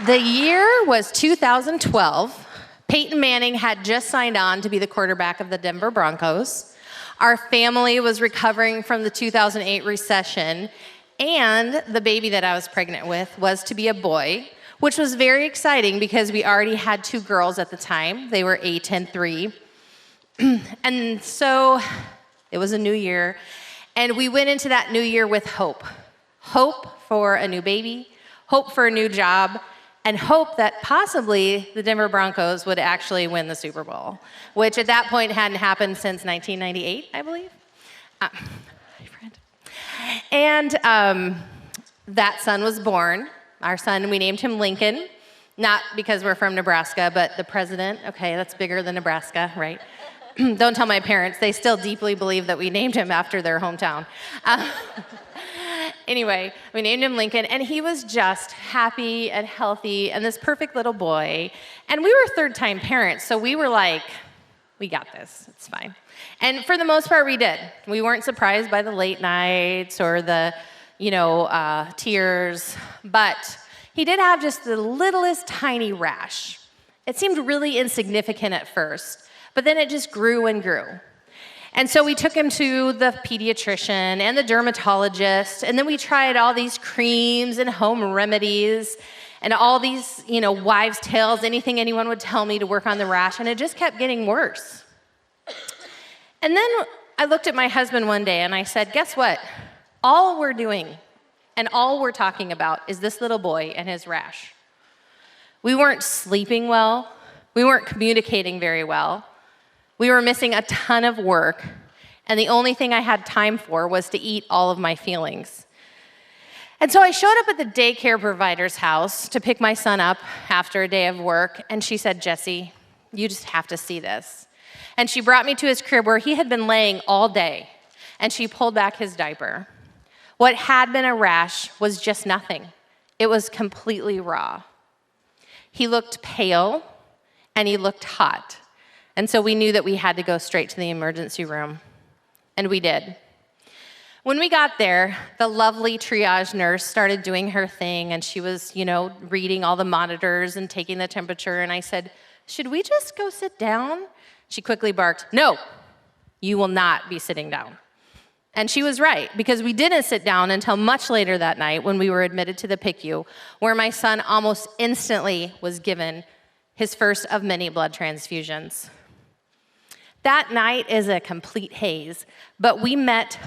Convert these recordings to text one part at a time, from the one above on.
The year was 2012. Peyton Manning had just signed on to be the quarterback of the Denver Broncos. Our family was recovering from the 2008 recession, and the baby that I was pregnant with was to be a boy, which was very exciting because we already had 2 girls at the time. They were 8 and 3. And so it was a new year, and we went into that new year with hope. Hope for a new baby, hope for a new job, and hope that possibly the Denver Broncos would actually win the Super Bowl, which at that point hadn't happened since 1998, I believe. Hi, friend. And that son was born. Our son, we named him Lincoln, not because we're from Nebraska, but the president. Okay, that's bigger than Nebraska, right? Don't tell my parents. They still deeply believe that we named him after their hometown. Anyway, we named him Lincoln, and he was just happy and healthy and this perfect little boy. And we were third-time parents, so we were like, we got this. It's fine. And for the most part, we did. We weren't surprised by the late nights or the, tears, but he did have just the littlest tiny rash. It seemed really insignificant at first, but then it just grew and grew. And so we took him to the pediatrician and the dermatologist, and then we tried all these creams and home remedies and all these, wives' tales, anything anyone would tell me to work on the rash, and it just kept getting worse. And then I looked at my husband one day and I said, guess what? All we're doing and all we're talking about is this little boy and his rash. We weren't sleeping well. We weren't communicating very well. We were missing a ton of work, and the only thing I had time for was to eat all of my feelings. And so I showed up at the daycare provider's house to pick my son up after a day of work, and she said, Jessie, you just have to see this. And she brought me to his crib where he had been laying all day, and she pulled back his diaper. What had been a rash was just nothing. It was completely raw. He looked pale, and he looked hot. And so we knew that we had to go straight to the emergency room, and we did. When we got there, the lovely triage nurse started doing her thing, and she was, reading all the monitors and taking the temperature, and I said, should we just go sit down? She quickly barked, no, you will not be sitting down. And she was right, because we didn't sit down until much later that night when we were admitted to the PICU, where my son almost instantly was given his first of many blood transfusions. That night is a complete haze, but we met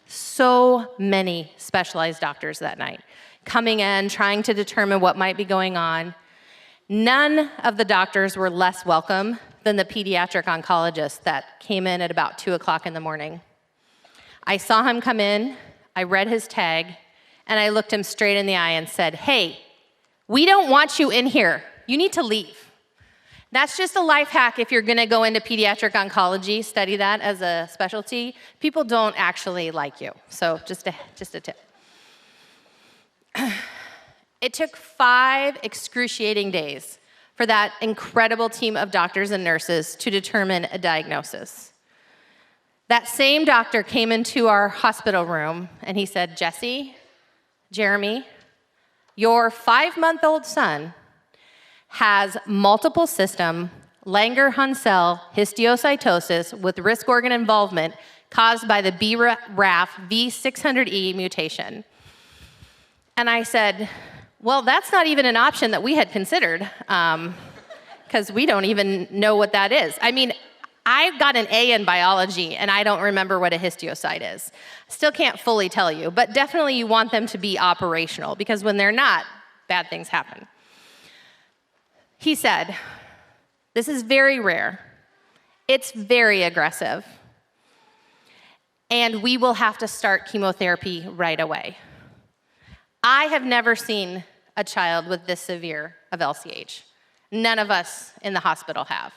so many specialized doctors that night, coming in, trying to determine what might be going on. None of the doctors were less welcome than the pediatric oncologist that came in at about 2 o'clock in the morning. I saw him come in, I read his tag, and I looked him straight in the eye and said, hey, we don't want you in here. You need to leave. That's just a life hack if you're gonna go into pediatric oncology, study that as a specialty. People don't actually like you, so just a tip. It took 5 excruciating days for that incredible team of doctors and nurses to determine a diagnosis. That same doctor came into our hospital room and he said, Jessie, Jeremy, your 5-month-old son has multiple system Langerhans histiocytosis with risk organ involvement caused by the BRAF V600E mutation. And I said, well, that's not even an option that we had considered, because we don't even know what that is. I mean, I got an A in biology, and I don't remember what a histiocyte is. Still can't fully tell you, but definitely you want them to be operational, because when they're not, bad things happen. He said, this is very rare. It's very aggressive. And we will have to start chemotherapy right away. I have never seen a child with this severe of LCH. None of us in the hospital have.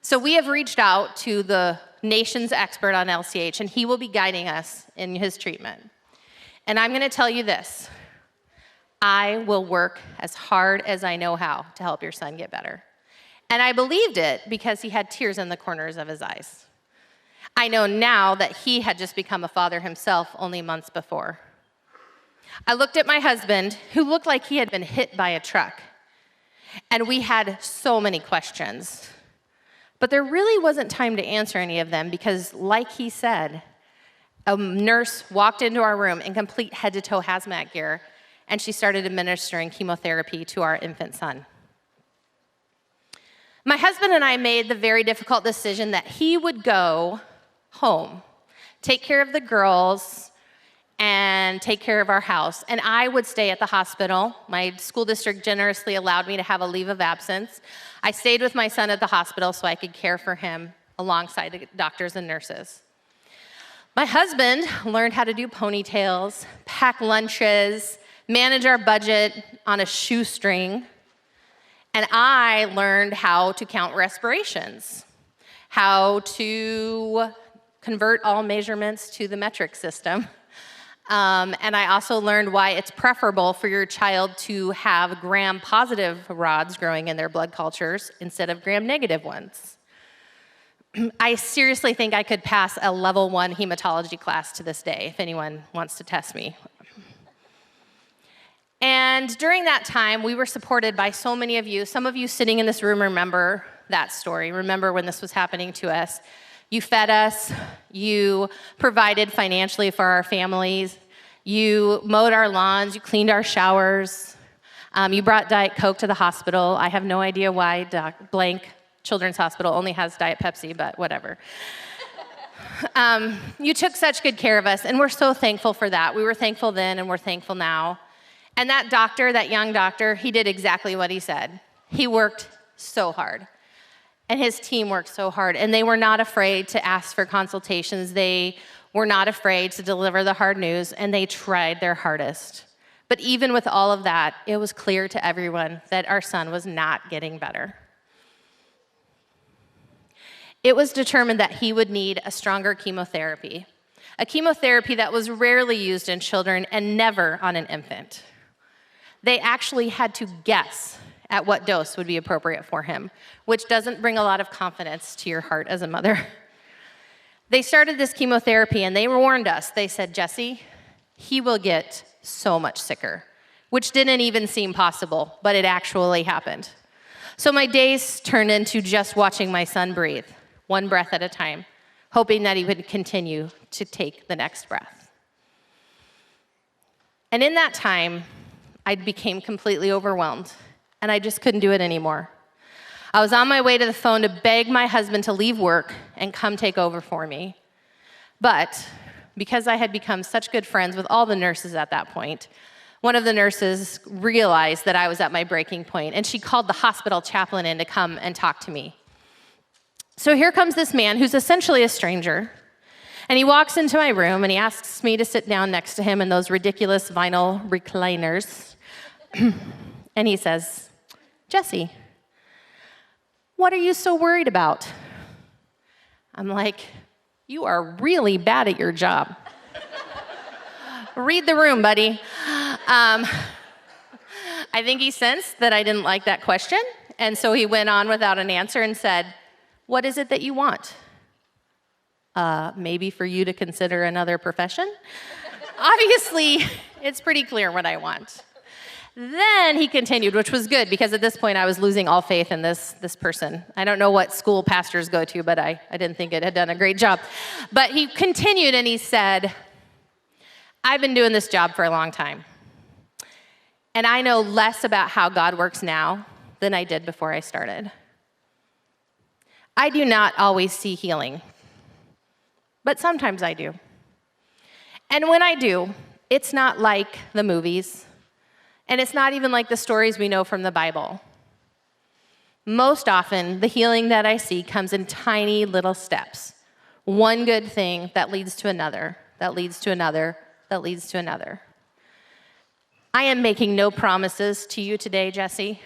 So we have reached out to the nation's expert on LCH, and he will be guiding us in his treatment. And I'm gonna tell you this. I will work as hard as I know how to help your son get better. And I believed it because he had tears in the corners of his eyes. I know now that he had just become a father himself only months before. I looked at my husband, who looked like he had been hit by a truck, And we had so many questions. But there really wasn't time to answer any of them because, like he said, a nurse walked into our room in complete head-to-toe hazmat gear, and she started administering chemotherapy to our infant son. My husband and I made the very difficult decision that he would go home, take care of the girls, and take care of our house. And I would stay at the hospital. My school district generously allowed me to have a leave of absence. I stayed with my son at the hospital so I could care for him alongside the doctors and nurses. My husband learned how to do ponytails, pack lunches, manage our budget on a shoestring. And I learned how to count respirations, how to convert all measurements to the metric system. And I also learned why it's preferable for your child to have gram-positive rods growing in their blood cultures instead of gram-negative ones. I seriously think I could pass a level 1 hematology class to this day if anyone wants to test me. And during that time, we were supported by so many of you. Some of you sitting in this room remember that story, remember when this was happening to us. You fed us, you provided financially for our families, you mowed our lawns, you cleaned our showers, you brought Diet Coke to the hospital. I have no idea why blank Children's Hospital only has Diet Pepsi, but whatever. You took such good care of us, and we're so thankful for that. We were thankful then, and we're thankful now. And that doctor, that young doctor, he did exactly what he said. He worked so hard. And his team worked so hard. And they were not afraid to ask for consultations. They were not afraid to deliver the hard news. And they tried their hardest. But even with all of that, it was clear to everyone that our son was not getting better. It was determined that he would need a stronger chemotherapy. A chemotherapy that was rarely used in children and never on an infant. They actually had to guess at what dose would be appropriate for him, which doesn't bring a lot of confidence to your heart as a mother. They started this chemotherapy and they warned us. They said, Jessie, he will get so much sicker, which didn't even seem possible, but it actually happened. So my days turned into just watching my son breathe, one breath at a time, hoping that he would continue to take the next breath. And in that time, I became completely overwhelmed, and I just couldn't do it anymore. I was on my way to the phone to beg my husband to leave work and come take over for me. But because I had become such good friends with all the nurses at that point, one of the nurses realized that I was at my breaking point, and she called the hospital chaplain in to come and talk to me. So here comes this man who's essentially a stranger, and he walks into my room, and he asks me to sit down next to him in those ridiculous vinyl recliners. And he says, Jessie, what are you so worried about? I'm like, you are really bad at your job. Read the room, buddy. I think he sensed that I didn't like that question, and so he went on without an answer and said, what is it that you want? Maybe for you to consider another profession? Obviously, it's pretty clear what I want. Then he continued, which was good, because at this point I was losing all faith in this person. I don't know what school pastors go to, but I didn't think it had done a great job. But he continued and he said, I've been doing this job for a long time, and I know less about how God works now than I did before I started. I do not always see healing, but sometimes I do. And when I do, it's not like the movies. And it's not even like the stories we know from the Bible. Most often, the healing that I see comes in tiny little steps. One good thing that leads to another, that leads to another, that leads to another. I am making no promises to you today, Jessie,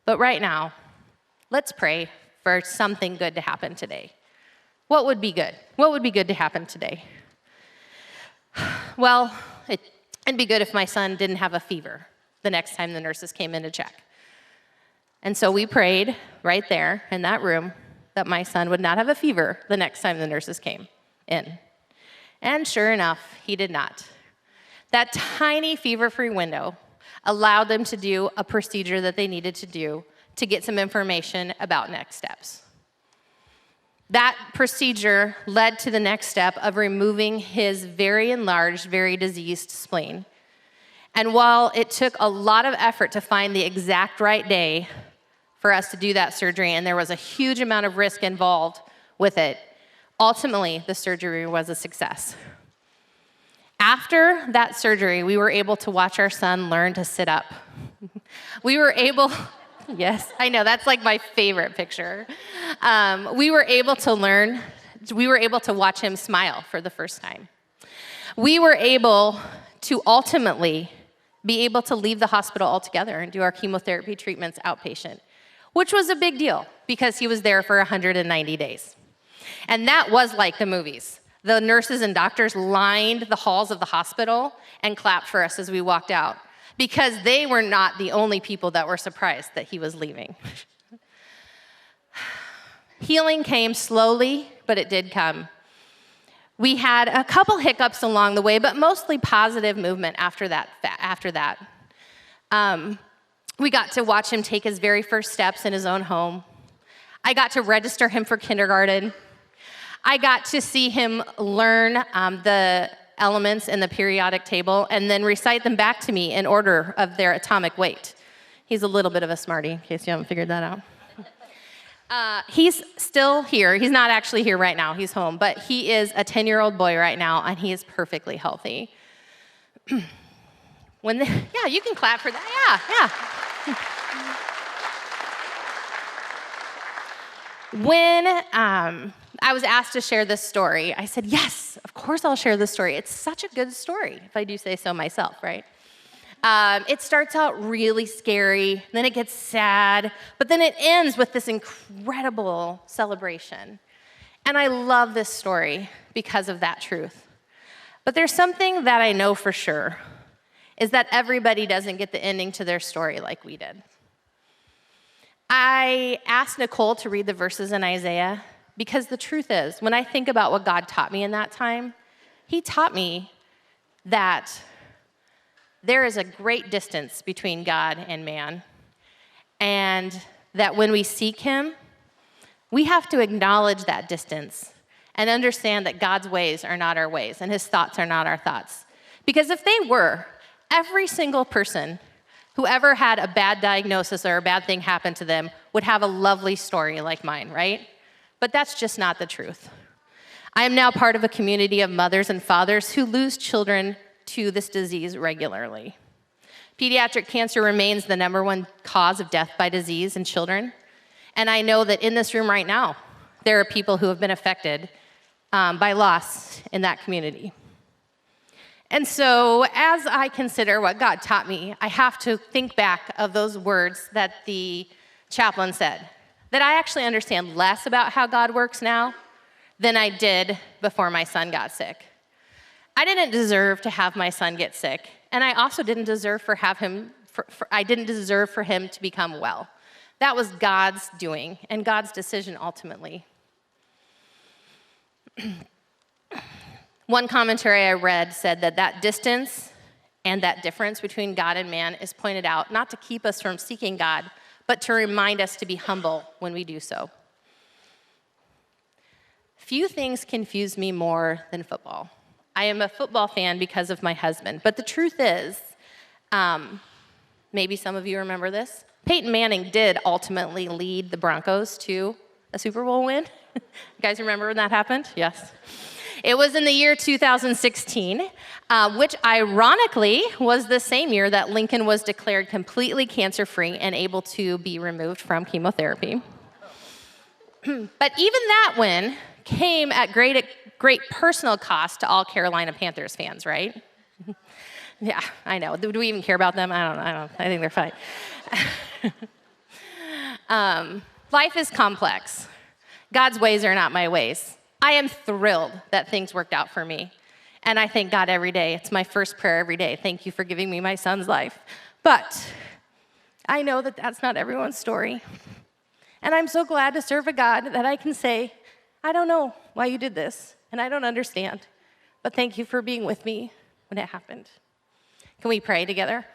but right now, let's pray for something good to happen today. What would be good? What would be good to happen today? Well, it'd be good if my son didn't have a fever the next time the nurses came in to check. And so we prayed right there in that room that my son would not have a fever the next time the nurses came in. And sure enough, he did not. That tiny fever-free window allowed them to do a procedure that they needed to do to get some information about next steps. That procedure led to the next step of removing his very enlarged, very diseased spleen. And while it took a lot of effort to find the exact right day for us to do that surgery, and there was a huge amount of risk involved with it, ultimately, the surgery was a success. After that surgery, we were able to watch our son learn to sit up. We were able, yes, I know, that's like my favorite picture. We were able to watch him smile for the first time. We were able to ultimately be able to leave the hospital altogether and do our chemotherapy treatments outpatient, which was a big deal because he was there for 190 days. And that was like the movies. The nurses and doctors lined the halls of the hospital and clapped for us as we walked out because they were not the only people that were surprised that he was leaving. Healing came slowly, but it did come. We had a couple hiccups along the way, but mostly positive movement after that. We got to watch him take his very first steps in his own home. I got to register him for kindergarten. I got to see him learn the elements in the periodic table and then recite them back to me in order of their atomic weight. He's a little bit of a smarty, in case you haven't figured that out. He's still here. He's not actually here right now. He's home. But he is a 10-year-old boy right now, and he is perfectly healthy. Yeah, you can clap for that. Yeah. When I was asked to share this story, I said, yes, of course I'll share this story. It's such a good story, if I do say so myself, right? It starts out really scary, then it gets sad, but then it ends with this incredible celebration. And I love this story because of that truth. But there's something that I know for sure, is that everybody doesn't get the ending to their story like we did. I asked Nicole to read the verses in Isaiah because the truth is, when I think about what God taught me in that time, he taught me that there is a great distance between God and man, and that when we seek him, we have to acknowledge that distance and understand that God's ways are not our ways and his thoughts are not our thoughts. Because if they were, every single person who ever had a bad diagnosis or a bad thing happen to them would have a lovely story like mine, right? But that's just not the truth. I am now part of a community of mothers and fathers who lose children to this disease regularly. Pediatric cancer remains the #1 cause of death by disease in children. And I know that in this room right now, there are people who have been affected by loss in that community. And so as I consider what God taught me, I have to think back of those words that the chaplain said, that I actually understand less about how God works now than I did before my son got sick. I didn't deserve to have my son get sick, and I also didn't deserve for him to become well. That was God's doing and God's decision ultimately. One commentary I read said that distance and that difference between God and man is pointed out not to keep us from seeking God, but to remind us to be humble when we do so. Few things confuse me more than football. I am a football fan because of my husband, but the truth is, maybe some of you remember this, Peyton Manning did ultimately lead the Broncos to a Super Bowl win. You guys remember when that happened? Yes. It was in the year 2016, which ironically was the same year that Lincoln was declared completely cancer-free and able to be removed from chemotherapy. But even that win came at great personal cost to all Carolina Panthers fans, right? Yeah, I know. Do we even care about them? I don't. I think they're fine. Life is complex. God's ways are not my ways. I am thrilled that things worked out for me. And I thank God every day. It's my first prayer every day. Thank you for giving me my son's life. But I know that that's not everyone's story. And I'm so glad to serve a God that I can say, I don't know why you did this, and I don't understand. But thank you for being with me when it happened. Can we pray together?